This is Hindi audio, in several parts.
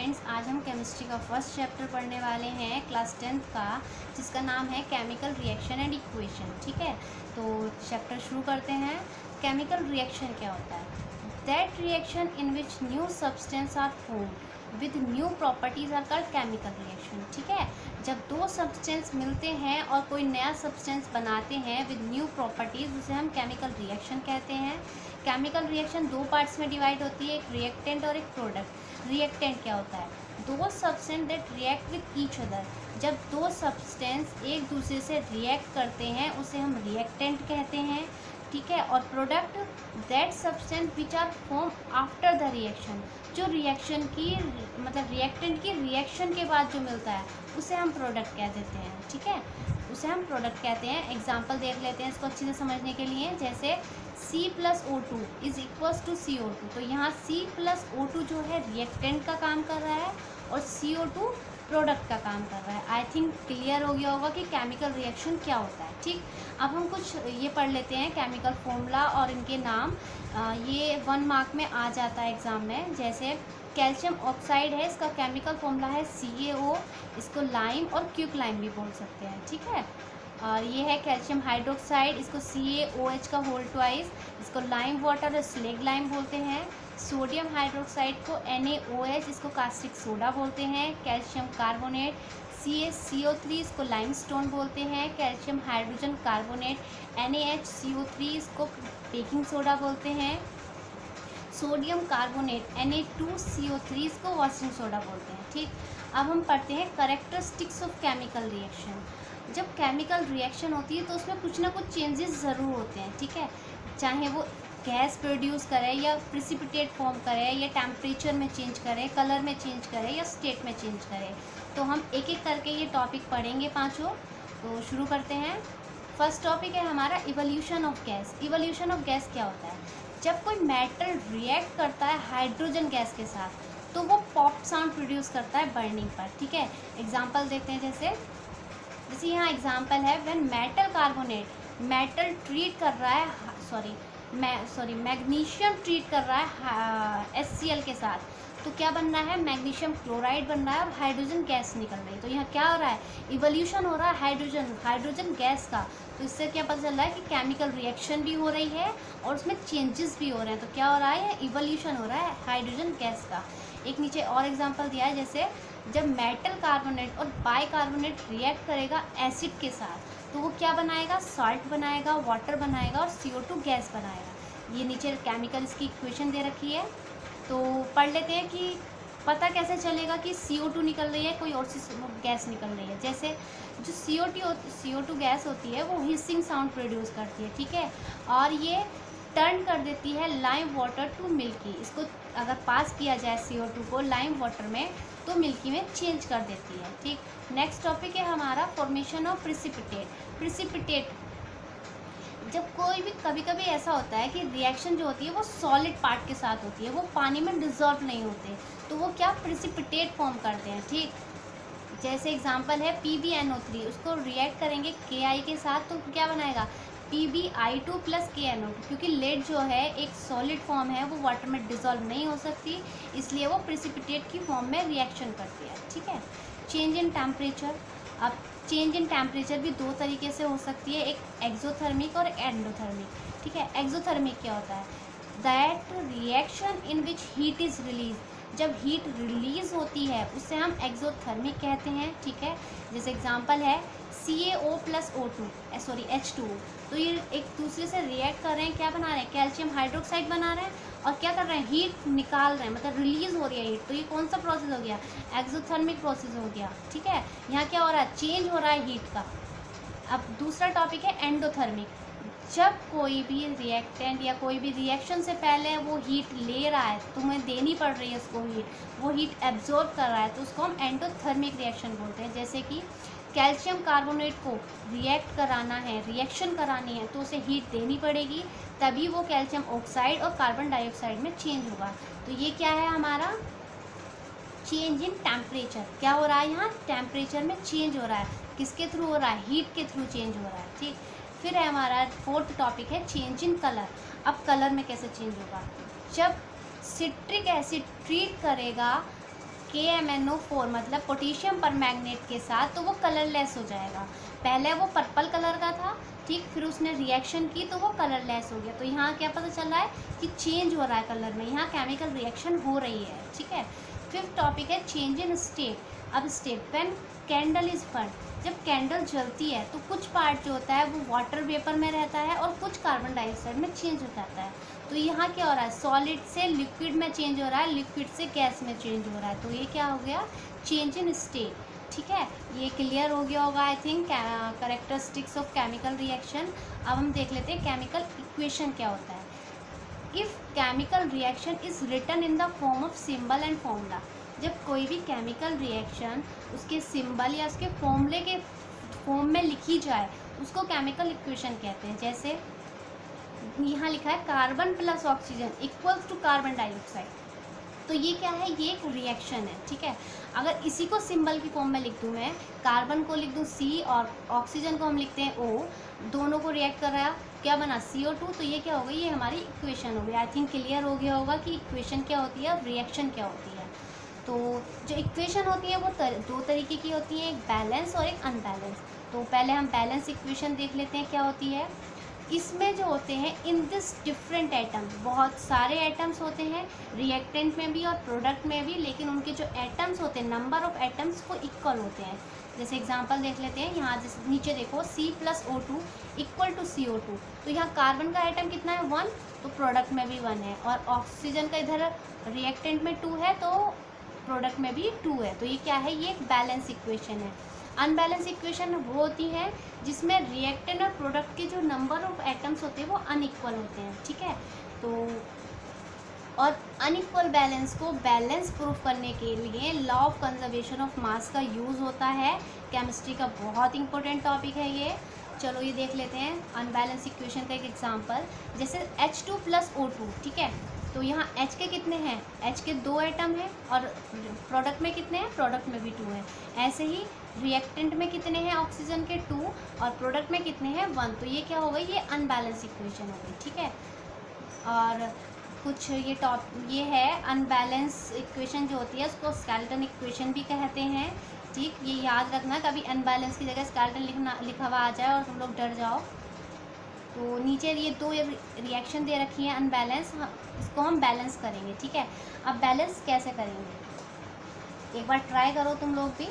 फ्रेंड्स, आज हम केमिस्ट्री का फर्स्ट चैप्टर पढ़ने वाले हैं क्लास 10th का, जिसका नाम है केमिकल रिएक्शन एंड इक्वेशन। ठीक है, तो चैप्टर शुरू करते हैं। केमिकल रिएक्शन क्या होता है? That reaction in which new substance are formed with new properties are called chemical reaction. ठीक है, जब दो सब्सटेंस मिलते हैं और कोई नया सब्सटेंस बनाते हैं विद न्यू प्रॉपर्टीज, उसे हम केमिकल रिएक्शन कहते हैं। केमिकल रिएक्शन दो पार्ट्स में डिवाइड होती है, एक रिएक्टेंट और एक प्रोडक्ट। रिएक्टेंट क्या होता है? दो substance that react with each other. जब दो सब्सटेंस एक दूसरे से रिएक्ट करते हैं उसे हम रिएक्टेंट कहते हैं। ठीक है, और product that substance which are form after the reaction, जो रिएक्शन की मतलब रिएक्टेंट की रिएक्शन के बाद जो मिलता है उसे हम प्रोडक्ट कह देते हैं। ठीक है, उसे हम प्रोडक्ट कहते हैं। एग्जाम्पल देख लेते हैं इसको अच्छे से समझने के लिए। जैसे C+O2 is equals to CO2, तो यहाँ C+O2 जो है रिएक्टेंट का काम कर रहा है और CO2 प्रोडक्ट का काम कर रहा है। आई थिंक क्लियर हो गया होगा कि केमिकल रिएक्शन क्या होता है। ठीक, अब हम कुछ ये पढ़ लेते हैं केमिकल फॉर्मूला और इनके नाम। ये 1 मार्क में आ जाता है एग्ज़ाम में। जैसे कैल्शियम ऑक्साइड है, इसका केमिकल फॉर्मूला है CaO, इसको लाइम और क्यूकलाइम भी बोल सकते हैं। ठीक है, और ये है कैल्शियम हाइड्रोक्साइड, इसको CaOH का होल ट्वाइस, इसको लाइम वाटर और स्लेग लाइम बोलते हैं। सोडियम हाइड्रोक्साइड को NaOH, इसको कास्टिक सोडा बोलते हैं। कैल्शियम कार्बोनेट CaCO3, इसको लाइमस्टोन बोलते हैं। कैल्शियम हाइड्रोजन कार्बोनेट NaHCO3, इसको बेकिंग सोडा बोलते हैं। सोडियम कार्बोनेट Na2CO3, इसको वॉशिंग सोडा बोलते हैं। ठीक, अब हम पढ़ते हैं कैरेक्टरिस्टिक्स ऑफ केमिकल रिएक्शन। जब केमिकल रिएक्शन होती है तो उसमें कुछ ना कुछ चेंजेस ज़रूर होते हैं। ठीक है, चाहे वो गैस प्रोड्यूस करे या प्रिसिपिटेट फॉर्म करे या टेम्परेचर में चेंज करे, कलर में चेंज करे या स्टेट में चेंज करे। तो हम एक एक करके ये टॉपिक पढ़ेंगे पांचों। तो शुरू करते हैं। फर्स्ट टॉपिक है हमारा evolution of gas. Evolution of gas क्या होता है? जब कोई मेटल रिएक्ट करता है हाइड्रोजन गैस के साथ तो वो पॉप साउंड प्रोड्यूस करता है बर्निंग पर। ठीक है, एग्जाम्पल देखते हैं। जैसे यहाँ एग्जाम्पल है, when metal carbonate metal treat कर रहा है मैग्नीशियम ट्रीट कर रहा है HCl के साथ, तो क्या बन रहा है? मैग्नीशियम क्लोराइड बन रहा है और हाइड्रोजन गैस निकल रही है। तो यहाँ क्या हो रहा है? इवोल्यूशन हो रहा है हाइड्रोजन गैस का। तो इससे क्या पता चल रहा है कि केमिकल रिएक्शन भी हो रही है और उसमें चेंजेस भी हो रहे हैं। तो क्या हो रहा है? इवोल्यूशन हो रहा है हाइड्रोजन गैस का। एक नीचे और एग्जाम्पल दिया है, जैसे जब मेटल कार्बोनेट और बाइकार्बोनेट रिएक्ट करेगा एसिड के साथ तो वो क्या बनाएगा? सॉल्ट बनाएगा, वाटर बनाएगा और CO2 गैस बनाएगा। ये नीचे केमिकल इसकी इक्वेशन दे रखी है, तो पढ़ लेते हैं कि पता कैसे चलेगा कि CO2 निकल रही है, कोई और सी गैस निकल रही है। जैसे जो CO2 गैस होती है वो हिसिंग साउंड प्रोड्यूस करती है। ठीक है, और ये टर्न कर देती है लाइम वाटर टू मिल्की। इसको अगर पास किया जाए CO2 को लाइम वाटर में तो मिल्की में चेंज कर देती है। ठीक, नेक्स्ट टॉपिक है हमारा फॉर्मेशन ऑफ प्रिसिपिटेट। जब कोई भी कभी कभी ऐसा होता है कि रिएक्शन जो होती है वो सॉलिड पार्ट के साथ होती है, वो पानी में डिजॉल्व नहीं होते, तो वो क्या? प्रिसिपिटेट फॉर्म करते हैं। ठीक, जैसे एग्जांपल है PbNO3, उसको रिएक्ट करेंगे Ki के साथ तो क्या बनाएगा? PbI2 + KNO2। क्योंकि लेड जो है एक सॉलिड फॉर्म है, वो वाटर में डिजॉल्व नहीं हो सकती, इसलिए वो प्रिसिपिटेट की फॉर्म में रिएक्शन करती है। ठीक है, चेंज इन टेम्परेचर। अब चेंज इन टेम्परेचर भी दो तरीके से हो सकती है, एक एक्सोथर्मिक और एंडोथर्मिक। ठीक है, एक्सोथर्मिक क्या होता है? That reaction in which heat is release. जब हीट रिलीज होती है उसे हम एक्सोथर्मिक कहते हैं। ठीक है, जैसे एग्जांपल है CaO + H2O। तो ये एक दूसरे से रिएक्ट कर रहे हैं, क्या बना रहे हैं? कैल्शियम हाइड्रोक्साइड बना रहे हैं और क्या कर रहे हैं? हीट निकाल रहे हैं, मतलब रिलीज हो रही है हीट। तो ये कौन सा प्रोसेस हो गया? एक्सोथर्मिक प्रोसेस हो गया। ठीक है, यहाँ क्या हो रहा है? चेंज हो रहा है हीट का। अब दूसरा टॉपिक है एंडोथर्मिक। जब कोई भी रिएक्टेंट या कोई भी रिएक्शन से पहले वो हीट ले रहा है, तुम्हें देनी पड़ रही है उसको हीट, वो हीट एब्जॉर्ब कर रहा है, तो उसको हम एंडोथर्मिक रिएक्शन बोलते हैं। जैसे कि कैल्शियम कार्बोनेट को रिएक्ट कराना है, रिएक्शन करानी है, तो उसे हीट देनी पड़ेगी, तभी वो कैल्शियम ऑक्साइड और कार्बन डाइऑक्साइड में चेंज होगा। तो ये क्या है हमारा? Change in temperature. क्या हो रहा है? यहाँ टेम्परेचर में चेंज हो रहा है। किसके थ्रू हो रहा है? हीट के थ्रू चेंज हो रहा है। ठीक, फिर है हमारा फोर्थ टॉपिक है चेंज इन कलर। अब कलर में कैसे चेंज होगा? जब सिट्रिक एसिड ट्रीट करेगा KMnO4 मतलब पोटेशियम परमैंगनेट के साथ, तो वो कलरलेस हो जाएगा। पहले वो पर्पल कलर का था, ठीक, फिर उसने रिएक्शन की तो वो कलरलेस हो गया। तो यहाँ क्या पता चल रहा है कि चेंज हो रहा है कलर में, यहाँ केमिकल रिएक्शन हो रही है, ठीक है। फिफ्थ टॉपिक है चेंज इन स्टेट। अब state when candle is burn, जब कैंडल जलती है तो कुछ पार्ट जो होता है वो वाटर वेपर में रहता है और कुछ कार्बन डाइऑक्साइड में चेंज हो जाता है। तो यहाँ क्या हो रहा है, सॉलिड से लिक्विड में चेंज हो रहा है, लिक्विड से गैस में चेंज हो रहा है। तो ये क्या हो गया, चेंज इन स्टेट, ठीक है। ये क्लियर हो गया होगा I think, characteristics of chemical reaction. अब हम देख लेते हैं केमिकल इक्वेशन क्या होता है। If chemical reaction is written in the form of symbol and formula, जब कोई भी केमिकल रिएक्शन उसके सिंबल या उसके फॉर्मूले के फॉर्म में लिखी जाए उसको केमिकल इक्वेशन कहते हैं। जैसे यहाँ लिखा है carbon plus oxygen equals to carbon dioxide, तो ये क्या है, ये एक रिएक्शन है, ठीक है। अगर इसी को सिंबल की फॉर्म में लिख दूँ मैं, कार्बन को लिख दूँ C और ऑक्सीजन को हम लिखते हैं O, दोनों को रिएक्ट कर रहा है, क्या बना CO2, तो ये क्या हो गई, ये हमारी इक्वेशन हो गई। आई थिंक क्लियर हो गया होगा कि इक्वेशन क्या होती है और रिएक्शन क्या होती है। तो जो इक्वेशन होती है वो दो तरीके की होती हैं, एक बैलेंस और एक अनबैलेंस। तो पहले हम बैलेंस इक्वेशन देख लेते हैं क्या होती है। इसमें जो होते हैं इन दिस डिफरेंट एटम्स, बहुत सारे एटम्स होते हैं रिएक्टेंट में भी और प्रोडक्ट में भी, लेकिन उनके जो एटम्स होते हैं नंबर ऑफ एटम्स वो इक्वल होते हैं। जैसे एग्जांपल देख लेते हैं, यहाँ जैसे नीचे देखो C+O2 इक्वल टू CO2, तो यहाँ कार्बन का एटम कितना है 1, तो प्रोडक्ट में भी 1 है, और ऑक्सीजन का इधर रिएक्टेंट में 2 है तो प्रोडक्ट में भी 2 है। तो ये क्या है, ये एक बैलेंस इक्वेशन है। अनबैलेंस इक्वेशन वो होती है जिसमें रिएक्टेंट और प्रोडक्ट के जो नंबर ऑफ एटम्स होते हैं वो अनइक्वल होते हैं, ठीक है। तो और अनइक्वल बैलेंस को बैलेंस प्रूफ करने के लिए law of conservation of mass का यूज़ होता है। केमिस्ट्री का बहुत इंपॉर्टेंट टॉपिक है ये। चलो ये देख लेते हैं अनबैलेंस इक्वेशन का एक एग्जांपल, जैसे H2+O2, ठीक है। तो यहाँ H के कितने हैं, H के 2 एटम हैं, और प्रोडक्ट में कितने हैं, प्रोडक्ट में भी 2 हैं। ऐसे ही रिएक्टेंट में कितने हैं, ऑक्सीजन के 2, और प्रोडक्ट में कितने हैं 1। तो ये क्या हो गई, ये अनबैलेंस इक्वेशन हो गई, ठीक है। और कुछ ये है अनबैलेंस इक्वेशन जो होती है उसको स्केलेटन इक्वेशन भी कहते हैं, ठीक। ये याद रखना, कभी अनबैलेंस की जगह स्केलेटन लिखा हुआ आ जाए और तुम लोग डर जाओ। तो नीचे ये 2 रिएक्शन दे रखी है अनबैलेंस, इसको हम बैलेंस करेंगे, ठीक है। अब बैलेंस कैसे करेंगे, एक बार ट्राई करो तुम लोग भी।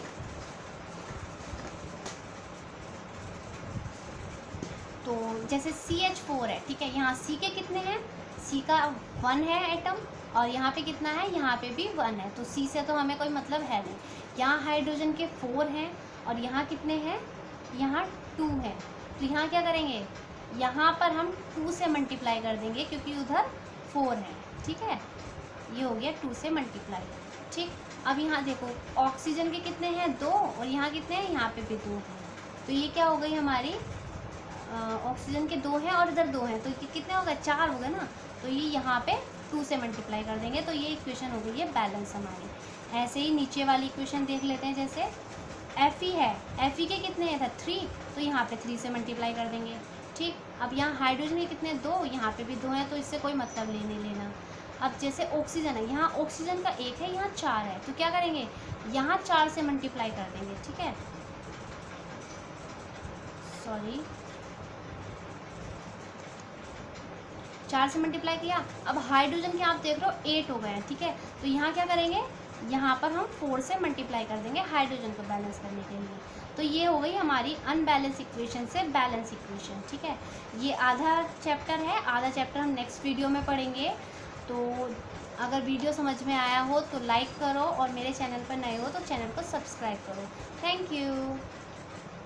तो जैसे CH4 है, ठीक है, यहाँ C के कितने हैं, C का 1 है एटम, और यहाँ पे कितना है, यहाँ पे भी 1 है, तो C से तो हमें कोई मतलब है नहीं। यहाँ हाइड्रोजन के 4 हैं, और यहाँ कितने हैं, यहाँ 2 है। तो यहाँ क्या करेंगे, यहाँ पर हम 2 से मल्टीप्लाई कर देंगे क्योंकि उधर 4 है, ठीक है। ये हो गया 2 से मल्टीप्लाई, ठीक। अब यहाँ देखो ऑक्सीजन के कितने हैं 2, और यहाँ कितने हैं, यहाँ पे भी 2 हैं। तो ये क्या हो गई हमारी, ऑक्सीजन के 2 हैं और इधर 2 हैं, तो कितने हो गए, 4 हो गए ना। तो ये यहाँ पे 2 से मल्टीप्लाई कर देंगे, तो ये इक्वेशन हो गई है बैलेंस हमारी। ऐसे ही नीचे वाली इक्वेशन देख लेते हैं, जैसे Fe है, Fe के कितने हैं, 3, तो यहाँ पे 3 से मल्टीप्लाई कर देंगे, ठीक। अब यहाँ हाइड्रोजन के कितने 2, यहाँ पे भी 2 हैं, तो इससे कोई मतलब नहीं लेना। अब जैसे ऑक्सीजन है, यहाँ ऑक्सीजन का 1 है, यहाँ 4 है, तो क्या करेंगे, यहाँ 4 से मल्टीप्लाई कर देंगे, ठीक है। सॉरी, 4 से मल्टीप्लाई किया। अब हाइड्रोजन के आप देख रहे हो 8 हो गए हैं, ठीक है। तो यहाँ क्या करेंगे, यहाँ पर हम 4 से मल्टीप्लाई कर देंगे हाइड्रोजन को बैलेंस करने के लिए। तो ये हो गई हमारी अनबैलेंस इक्वेशन से बैलेंस इक्वेशन, ठीक है। ये आधा चैप्टर है, आधा चैप्टर हम नेक्स्ट वीडियो में पढ़ेंगे। तो अगर वीडियो समझ में आया हो तो लाइक करो, और मेरे चैनल पर नए हो तो चैनल को सब्सक्राइब करो। Thank you.